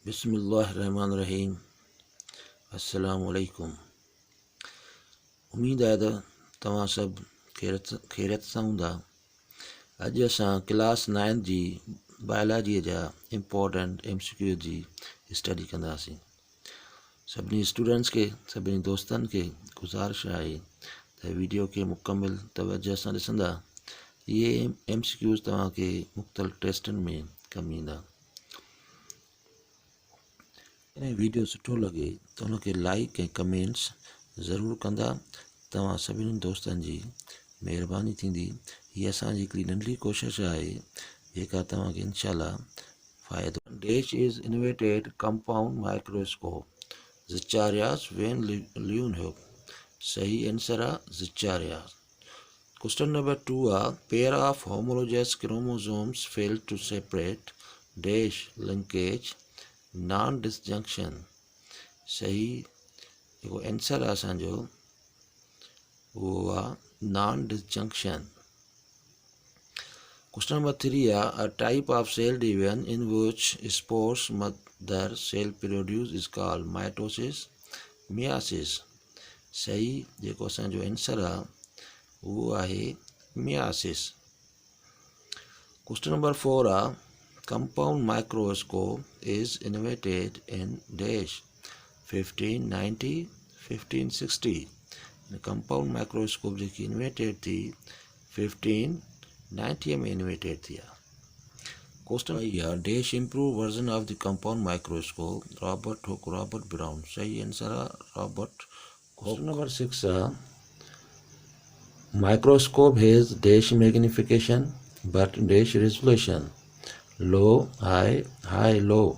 बिस्मिल्लाहिर्रहमानिर्रहीम। अस्सलामु अलैकुम। उम्मीद है तव्हां सब खैरियत सां हूंदा। अॼु असां क्लास 9 जी बायोलॉजी जा इम्पोर्टेंट MCQ जी स्टडी कंदासीं। सभिनी स्टूडेंट्स के सभिनी दोस्तनि खे गुज़ारिश आहे त वीडियो खे मुकमिल तवज्जो सां ॾिसंदा। इहे MCQs तव्हांखे मुख़्तलिफ़ टेस्टनि में कमु ईंदा। वीडियो सुठो लगे तो उनके लाइक ए कमेंट्स ज़रूर कंदा। तव्हां सभिनी दोस्तनि जी मेहरबानी थींदी। ये असांजी हिकिड़ी नंढड़ी कोशिश आहे जेका तव्हांखे इंशाअल्लाह फ़ाइदो। Dash is invented compound microscope Zacharias van Leeuwenhoek. सही आंसर आहे ज़िचारियास। क्वेश्चन नंबर 2 आहे pair of homologous chromosomes fail to separate dash linkage non disjunction. सही जेको आंसर आहे असांजो वो आहे नॉन डिसजंक्शन। क्वेश्चन नंबर 3 आहे a type of cell division in which spores mother cell produce is called mitosis meiosis. सही जेको असांजो आंसर आहे वो आहे मियासिस। क्वेश्चन नंबर 4 आहे compound microscope is invented in dash 1590 1560। compound microscope जेकी invented थी 1590 में इन्वेंटेड थी। क्वेश्चन या dash improve version of the compound microscope Robert Hooke Robert brown. सही आंसर आहे रॉबर्ट। क्वेश्चन नंबर 6 आहे microscope has dash magnification but dash resolution low high high low.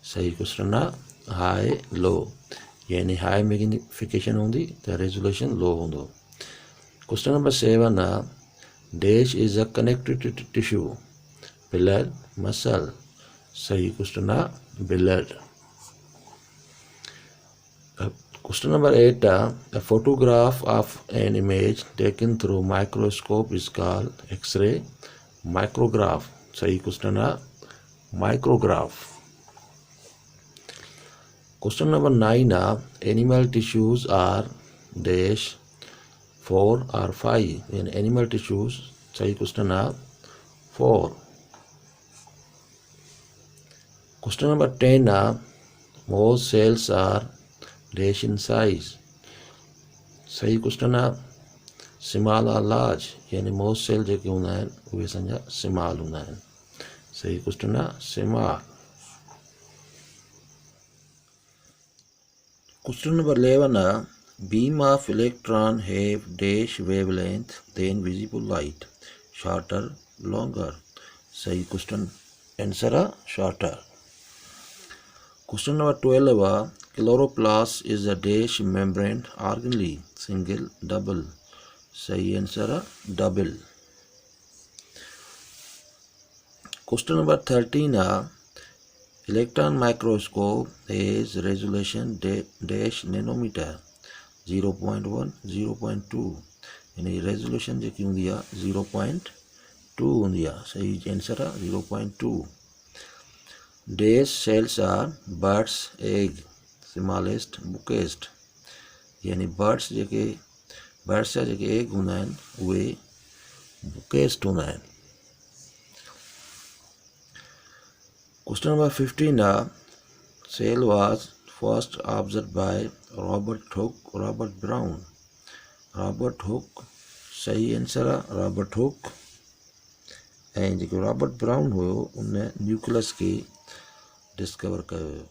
सही question आहे हाई लो, यानी high magnification होंदी तो resolution लो होंदो। Question number 7 आहे dash is a connective tissue blood muscle. सही क्वेश्चन आहे ब्लड। क्वेश्चन नंबर 8 आहे a photograph of an image taken through microscope is called X-ray micrograph। सही question आहे micrograph. Question number 9 आहे animal tissues are dash 4 और 5। यानी animal tissues. सही question आहे 4। क्वेश्चन नंबर 10 आहे most cells are dash in size. सही question आहे स्मॉल और लार्ज, यानी मोस्ट सेल जेके हूंदा आहिनि उहे असांजा स्मॉल हूंदा आहिनि। सही क्वेश्चन आहे स्मॉल। क्वेश्चन नंबर 11 आहे beam of electron have dash wavelength than visible light shorter longer. सही क्वेश्चन आंसर आहे शॉर्टर। क्वेश्चन नंबर 12 आहे chloroplast is a dash membrane organelle single double. सही आंसर आहे डबल। क्वेश्चन नंबर 13 आहे electron microscope has resolution dash nanometer 0.1 0.2। यानी resolution जेकी हूंदी आहे 0.2 हूंदी आहे। सही आंसर आहे 0.2। Dash cells are birds egg smallest बुकिest। यानी बर्ड्स जा जेके एग हूंदा आहिनि उहे बुकिest हूंदा आहिनि। क्वेश्चन नंबर 15 आहे cell was first observe by Robert Hooke Robert Brown. Robert Hooke. सही आंसर आहे रॉबर्ट हुक। ऐं जेको रॉबर्ट ब्राउन हुयो उन न्यूक्लियस खे डिस्कवर कयो हुयो।